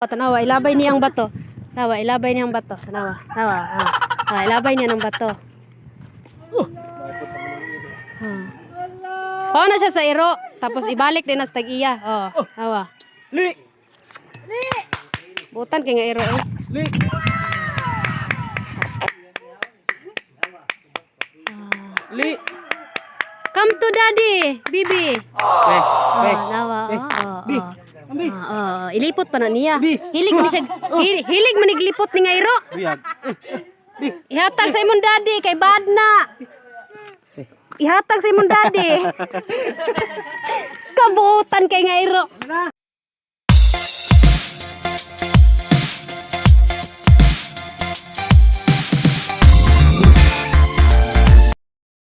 Tanawa, ilabay niya ang bato. Tanawa, ilabay niya ang bato. Tanawa, tanawa. Ilabay niya ng bato. Pao na siya sa iro. Tapos ibalik din na sa tag-iya. Tanawa. Li. Butan kay nga iro. Li. Li. Come to daddy, bibi. Nawa. Bi. Ambi. Ilipot pa na niya. Bi. Hilig man siya. Hilig man iglipot ni nga iro. Biyag. Ihatag sa imong daddy kay bad na. Ihatag sa imong daddy. Kabutan kay nga iro.